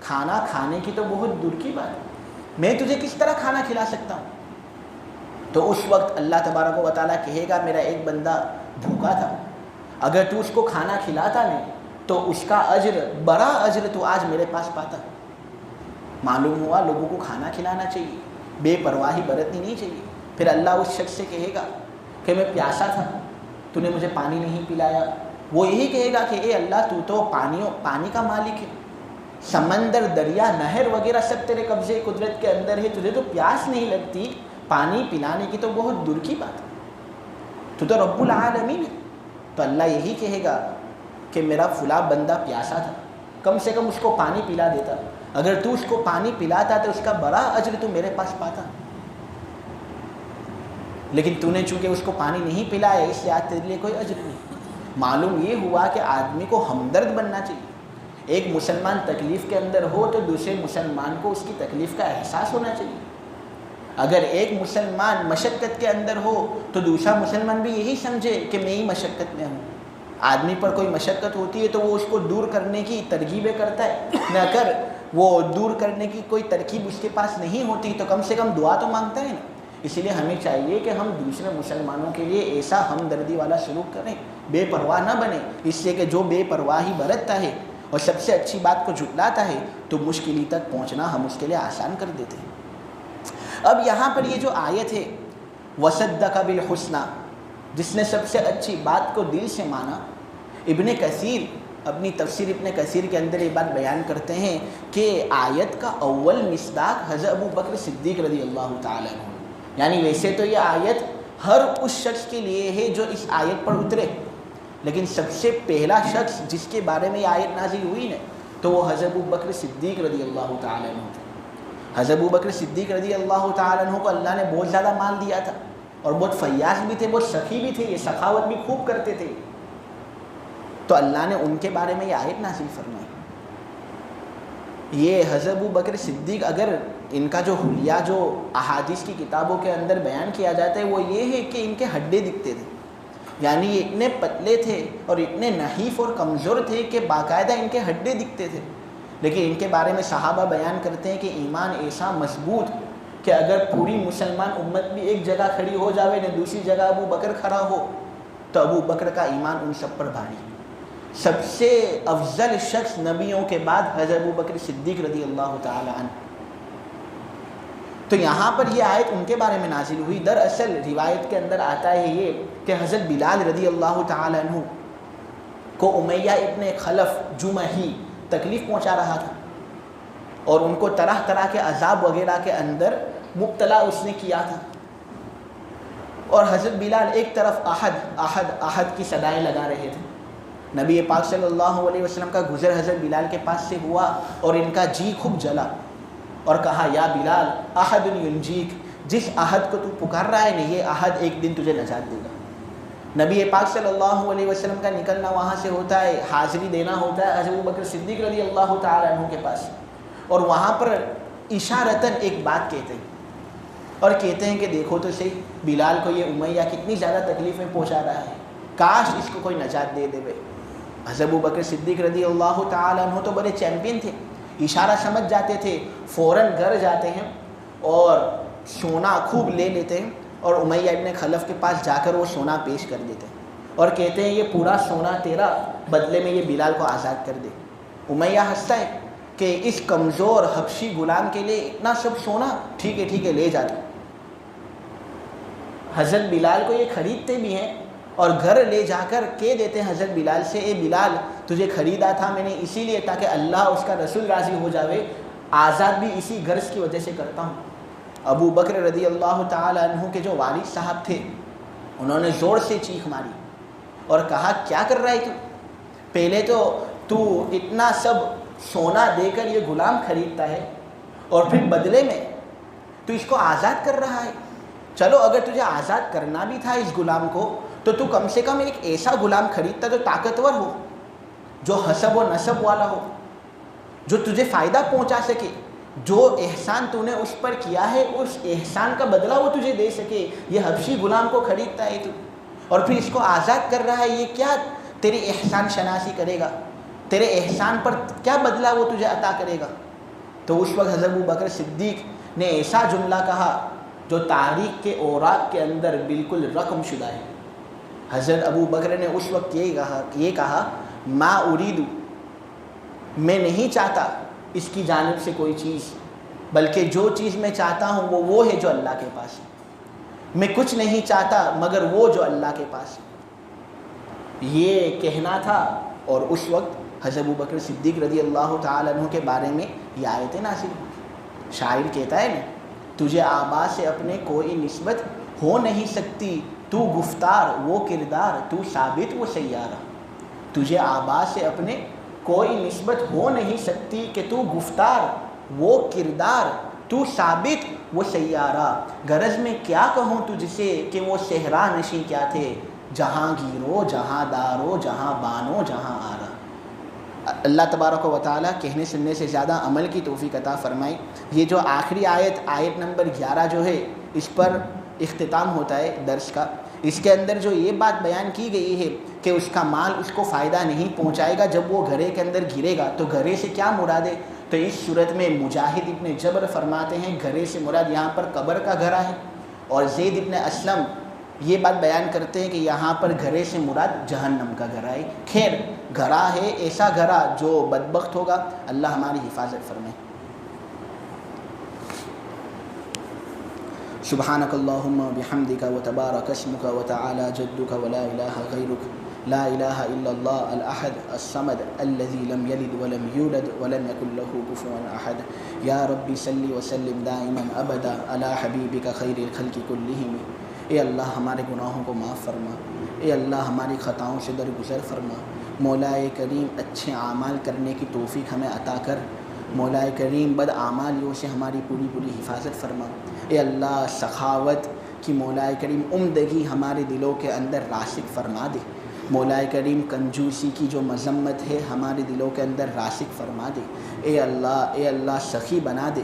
A: کھانا کھانے کی تو بہت دور کی بات ہے، میں تجھے کس طرح کھانا کھلا سکتا ہوں؟ تو اس وقت اللہ تبارک و تعالیٰ کہے گا میرا ایک بندہ بھوکا تھا، اگر تو اس کو کھانا کھلاتا نہیں تو اس کا اجر، بڑا اجر تو آج میرے پاس پاتا. معلوم ہوا لوگوں کو کھانا کھلانا چاہیے، بے پرواہی برتنی نہیں چاہیے. پھر اللہ اس شخص سے کہے گا کہ میں پیاسا تھا، تو نے مجھے پانی نہیں پلایا. وہ یہی کہے گا کہ اے اللہ، تو تو پانی کا مالک ہے، سمندر، دریا، نہر وغیرہ سب تیرے قبضے قدرت کے اندر ہے، تجھے تو پیاس نہیں لگتی، پانی پلانے کی تو بہت دور کی بات ہے، تو تو رب العالمین ہے. تو اللہ یہی کہے گا کہ میرا فلاں بندہ پیاسا تھا، کم سے کم اس کو پانی پلا دیتا، اگر تو اس کو پانی پلاتا تو اس کا بڑا اجر تو میرے پاس پاتا، لیکن تو نے چونکہ اس کو پانی نہیں پلایا اس لیے آج تیرے لیے کوئی اجر نہیں. معلوم یہ ہوا کہ آدمی کو ہمدرد بننا چاہیے. ایک مسلمان تکلیف کے اندر ہو تو دوسرے مسلمان کو اس کی تکلیف کا احساس ہونا چاہیے. اگر ایک مسلمان مشقت کے اندر ہو تو دوسرا مسلمان بھی یہی سمجھے کہ میں ہی مشقت میں ہوں. آدمی پر کوئی مشقت ہوتی ہے تو وہ اس کو دور کرنے کی ترغیبیں کرتا ہے، نہ کر وہ دور کرنے کی کوئی ترکیب اس کے پاس نہیں ہوتی تو کم سے کم دعا تو مانگتا ہے نا. اس لیے ہمیں چاہیے کہ ہم دوسرے مسلمانوں کے لیے ایسا ہمدردی والا سلوک کریں، بے پرواہ نہ بنیں. اس لیے کہ جو بے پرواہی برتتا ہے اور سب سے اچھی بات کو جھٹلاتا ہے تو مشکل تک پہنچنا ہم اس کے لیے آسان کر دیتے ہیں. اب یہاں پر یہ جو آیت ہے وَصَدَّقَ بِالْحُسْنَى، جس نے سب سے اچھی بات کو دل سے مانا، ابن کثیر اپنی تفسیر ابن کثیر کے اندر یہ بات بیان کرتے ہیں کہ آیت کا اول مصداق حضرت ابو بکر صدیق رضی اللہ تعالیٰ عنہ. یعنی ویسے تو یہ آیت ہر اس شخص کے لیے ہے جو اس آیت پر اترے، لیکن سب سے پہلا شخص جس کے بارے میں یہ آیت نازل ہوئی نا تو وہ حضرت ابو بکر صدیق رضی اللہ تعالیٰ عنہ تھے. حضرت ابو بکر صدیق رضی اللہ تعالیٰ عنہ کو اللہ نے بہت زیادہ مال دیا تھا اور بہت فیاض بھی تھے، بہت سخی بھی تھے، یہ سخاوت بھی خوب کرتے تھے. تو اللہ نے ان کے بارے میں یہ آیت نازل فرمائی. یہ حضرت ابو بکر صدیق، اگر ان کا جو حلیہ جو احادیث کی کتابوں کے اندر بیان کیا جاتا ہے وہ یہ ہے کہ ان کے ہڈے دکھتے تھے، یعنی یہ اتنے پتلے تھے اور اتنے نحیف اور کمزور تھے کہ باقاعدہ ان کے ہڈے دکھتے تھے. لیکن ان کے بارے میں صحابہ بیان کرتے ہیں کہ ایمان ایسا مضبوط کہ اگر پوری مسلمان امت بھی ایک جگہ کھڑی ہو جاوے نہ دوسری جگہ ابو بکر کھڑا ہو تو ابو بکر کا ایمان ان سب پر بھاری. سب سے افضل شخص نبیوں کے بعد حضرت ابو بکر صدیق رضی اللہ تعالی عنہ. تو یہاں پر یہ آیت ان کے بارے میں نازل ہوئی. دراصل روایت کے اندر آتا ہے یہ کہ حضرت بلال رضی اللہ تعالی عنہ کو امیہ ابن خلف جمحی تکلیف پہنچا رہا تھا. اور ان کو طرح طرح کے عذاب وغیرہ کے اندر مبتلا اس نے کیا تھا. اور حضرت بلال ایک طرف احد احد احد کی صدائیں لگا رہے تھے. نبی پاک صلی اللہ علیہ وسلم کا گزر حضرت بلال کے پاس سے ہوا اور ان کا جی خوب جلا اور کہا یا بلال احد ینجیک، جس احد کو تو پکار رہا ہے نا یہ احد ایک دن تجھے نجات دے گا. نبی پاک صلی اللہ علیہ وسلم کا نکلنا وہاں سے ہوتا ہے، حاضری دینا ہوتا ہے حضرت ابوبکر صدیق رضی اللہ تعالیٰ عنہ کے پاس، اور وہاں پر اشارتاً ایک بات کہتے ہیں اور کہتے ہیں کہ دیکھو تو صحیح بلال کو یہ امیہ کتنی زیادہ تکلیفیں پہنچا رہا ہے، کاش اس کو کوئی نجات دے دے. حضرت ابوبکر صدیق رضی اللہ تعالیٰ عنہ تو بڑے چیمپئن تھے، اشارہ سمجھ جاتے تھے، فوراً گھر جاتے ہیں اور سونا خوب لے لیتے ہیں اور امیہ ابن خلف کے پاس جا کر وہ سونا پیش کر دیتے ہیں اور کہتے ہیں یہ پورا سونا تیرا، بدلے میں یہ بلال کو آزاد کر دے. امیہ ہنستا ہے کہ اس کمزور حبشی غلام کے لیے اتنا سب سونا، ٹھیک ہے لے جاتا. حضرت بلال کو یہ خریدتے بھی ہیں اور گھر لے جا کر کہہ دیتے ہیں حضرت بلال سے، اے بلال تجھے خریدا تھا میں نے اسی لیے تاکہ اللہ اس کا رسول راضی ہو جاوے، آزاد بھی اسی غرض کی وجہ سے کرتا ہوں. ابو بکر رضی اللہ تعالی عنہ کے جو والد صاحب تھے انہوں نے زور سے چیخ ماری اور کہا کیا کر رہا ہے تو؟ پہلے تو اتنا سب سونا دے کر یہ غلام خریدتا ہے اور پھر بدلے میں تو اس کو آزاد کر رہا ہے. چلو اگر تجھے آزاد کرنا بھی تھا اس غلام کو تو کم سے کم ایک ایسا غلام خریدتا جو طاقتور ہو، جو حسب و نسب والا ہو، جو تجھے فائدہ پہنچا سکے، جو احسان تو نے اس پر کیا ہے اس احسان کا بدلہ وہ تجھے دے سکے. یہ حبشی غلام کو خریدتا ہے تو اور پھر اس کو آزاد کر رہا ہے، یہ کیا تیری احسان شناسی کرے گا؟ تیرے احسان پر کیا بدلہ وہ تجھے عطا کرے گا؟ تو اس وقت حضرت ابوبکر صدیق نے ایسا جملہ کہا جو تاریخ کے اوراق کے اندر بالکل رقم شدہ ہے. حضرت ابو بکر نے اس وقت یہ کہا ما اریدو، میں نہیں چاہتا اس کی جانب سے کوئی چیز، بلکہ جو چیز میں چاہتا ہوں وہ ہے جو اللہ کے پاس ہے. میں کچھ نہیں چاہتا مگر وہ جو اللہ کے پاس ہے. یہ کہنا تھا اور اس وقت حضرت ابو بکر صدیق رضی اللہ تعالیٰ عنہ کے بارے میں یہ آیتیں نازل ہوئی. شاعر کہتا ہے نا تجھے آبا سے اپنے کوئی نسبت ہو نہیں سکتی، تو گفتار وہ کردار تو ثابت وہ سیارہ. تجھے آبا سے اپنے کوئی نسبت ہو نہیں سکتی کہ تو گفتار وہ کردار تو ثابت وہ سیارہ. غرض میں کیا کہوں تجھ سے کہ وہ صحرا نشیں کیا تھے، جہاں گیرو جہاں دارو جہاں بانو جہاں آرا. اللہ تبارک و تعالیٰ کہنے سننے سے زیادہ عمل کی توفیق عطا فرمائے. یہ جو آخری آیت نمبر 11 جو ہے اس پر اختتام ہوتا ہے درس کا. اس کے اندر جو یہ بات بیان کی گئی ہے کہ اس کا مال اس کو فائدہ نہیں پہنچائے گا جب وہ گھرے کے اندر گرے گا، تو گھرے سے کیا مراد ہے؟ تو اس صورت میں مجاہد ابن جبر فرماتے ہیں گھرے سے مراد یہاں پر قبر کا گھرا ہے، اور زید ابن اسلم یہ بات بیان کرتے ہیں کہ یہاں پر گھرے سے مراد جہنم کا گھرا ہے. خیر گھرا ہے ایسا گھرا جو بدبخت ہوگا، اللہ ہماری حفاظت فرمائے. سبحانک اللہم بحمدک وتبارک اسمک وتعالی جدک ولا الہ غیرک لا الہ الا اللہ الاحد الصمد الذی لم یلد ولم یولد ولم یکن له کفوا احد. یا ربی صلی وسلم دائما ابدا علی حبیبک خیر الخلق کلہم. اے اللہ ہمارے گناہوں کو معاف فرما، اے اللہ ہماری خطاؤں سے درگزر فرما. مولا کریم اچھے اعمال کرنے کی توفیق ہمیں عطا کر. مولا کریم بد اعمالیوں سے ہماری پوری حفاظت فرما. اے اللہ سخاوت کی مولا کریم عمدگی ہمارے دلوں کے اندر راسخ فرما دے. مولا کریم کنجوسی کی جو مذمت ہے ہمارے دلوں کے اندر راسخ فرما دے. اے اللہ سخی بنا دے.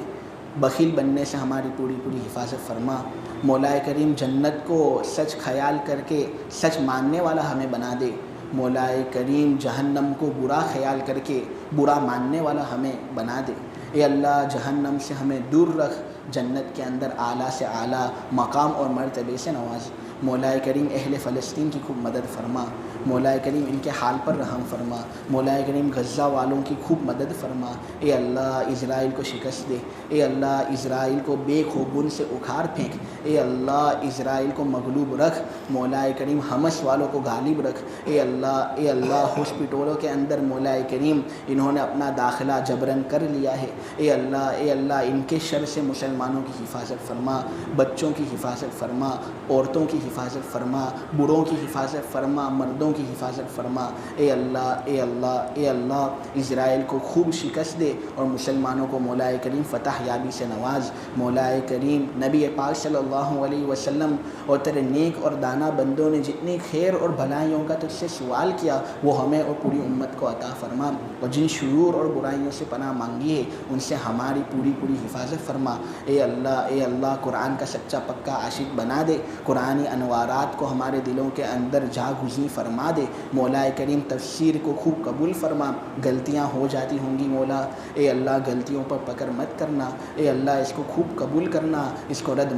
A: بخیل بننے سے ہماری پوری حفاظت فرما. مولا کریم جنت کو سچ خیال کر کے سچ ماننے والا ہمیں بنا دے. مولا کریم جہنم کو برا خیال کر کے برا ماننے والا ہمیں بنا دے. اے اللہ جہنم سے ہمیں دور رکھ. جنت کے اندر اعلیٰ سے اعلیٰ مقام اور مرتبے سے نواز۔ مولا کریم اہل فلسطین کی خوب مدد فرما، مولا کریم ان کے حال پر رحم فرما، مولا کریم غزہ والوں کی خوب مدد فرما۔ اے اللہ اسرائیل کو شکست دے، اے اللہ اسرائیل کو بے خوبن سے اکھاڑ پھینک، اے اللہ اسرائیل کو مغلوب رکھ، مولا کریم حماس والوں کو غالب رکھ، اے اللہ ہاسپٹلوں کے اندر مولا کریم انہوں نے اپنا داخلہ جبراً کر لیا ہے، اے اللہ ان کے شر سے مسلمانوں کی حفاظت فرما، بچوں کی حفاظت فرما، عورتوں کی حفاظت فرما، بوڑھوں کی حفاظت فرما، مردوں کی حفاظت فرما۔ اے اللہ اسرائیل کو خوب شکست دے اور مسلمانوں کو مولا کریم فتح یابی سے نواز۔ مولا کریم نبی پاک صلی اللہ علیہ وسلم اور تیرے نیک اور دانا بندوں نے جتنی خیر اور بھلائیوں کا تجھ سے سوال کیا وہ ہمیں اور پوری امت کو عطا فرما، اور جن شرور اور برائیوں سے پناہ مانگی ہے ان سے ہماری پوری حفاظت فرما۔ اے اللہ قرآن کا سچا پکا عاشق بنا دے، قرآنی انوارات کو ہمارے دلوں کے اندر جا گزین فرما دے۔ مولا کریم تفسیر کو خوب قبول فرما، غلطیاں ہو جاتی ہوں گی مولا، اے اللہ غلطیوں پر پکڑ مت کرنا، اے اللہ اس کو خوب قبول کرنا، اس کو رد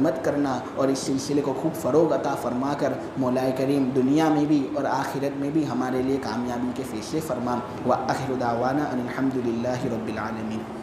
A: مت کرنا اور اس سلسلے کو خوب فروغ عطا فرما کر مولا کریم دنیا میں بھی اور آخرت میں بھی ہمارے لیے کامیابی کے فیصلے فرما۔ وآخر دعوانا ان الحمد للہ رب العالمین۔